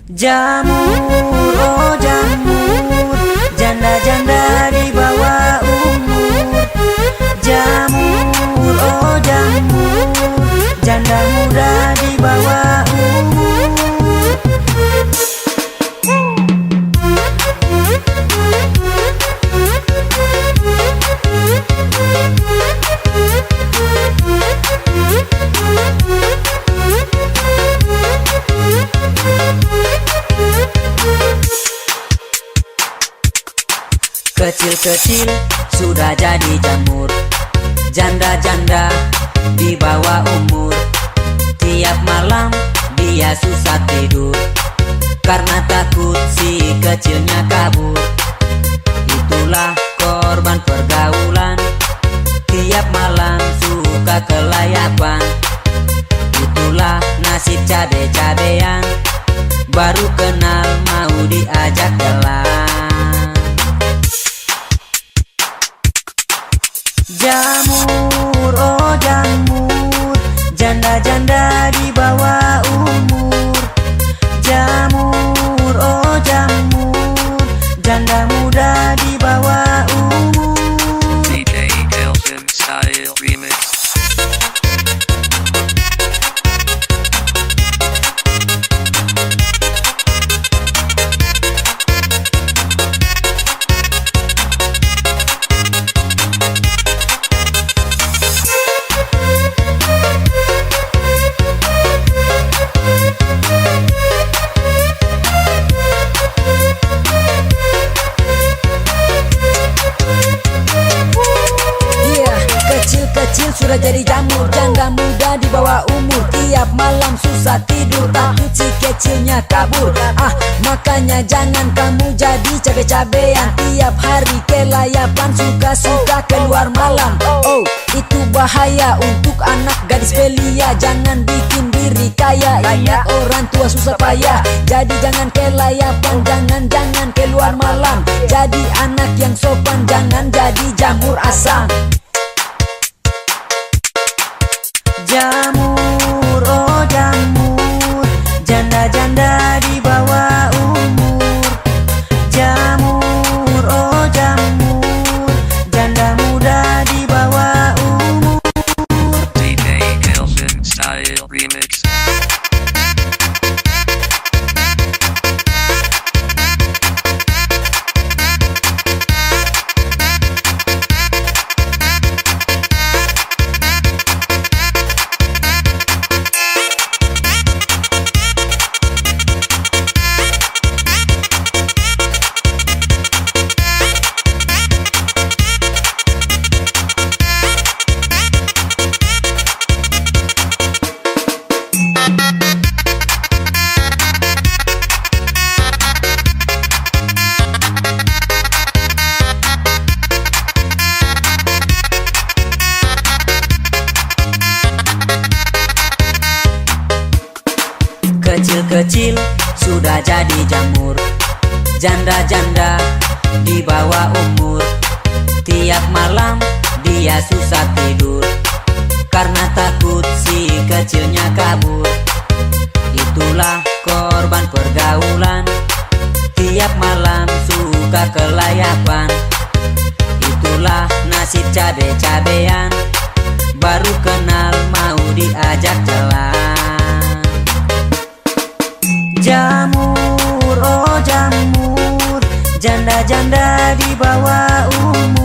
Jamur, oh jamur, janda-janda di bawah umur. Jamur, oh jamur, janda muda di bawah umur. Kecil-kecil sudah jadi jamur, janda-janda di bawah umur. Tiap malam dia susah tidur karena takut si kecilnya kabur. Itulah korban pergaulan, tiap malam suka kelayapan. Itulah nasib cabe-cabean, baru kenal mau diajak jalan. Jamur, oh jamur, janda-janda di bawah umur. Jamur, oh jamur, janda muda di bawah umur. DJ Elton Style Remix. Kecil sudah jadi jamur, janda muda di bawah umur. Tiap malam susah tidur, takut si kecilnya kabur. Makanya jangan kamu jadi cabe-cabean. Tiap hari kelayapan, suka-suka keluar malam. Oh, itu bahaya untuk anak gadis belia. Jangan bikin diri kaya, ingat orang tua susah payah. Jadi jangan kelayapan, jangan keluar malam. Jadi anak yang sopan, jangan jadi jamur asam. Jamur, oh jamur, janda-janda di bawah umur. Jamur, oh jamur, janda muda di bawah umur. DJ Elton Style Remix. Kecil-kecil sudah jadi jamur, janda-janda di bawah umur. Tiap malam dia susah tidur karena takut si kecilnya kabur. Itulah korban pergaulan, tiap malam suka kelayapan. Itulah nasib cabe-cabean, baru kenal mau diajak jalan. Jamur, oh jamur, janda-janda di bawah umur.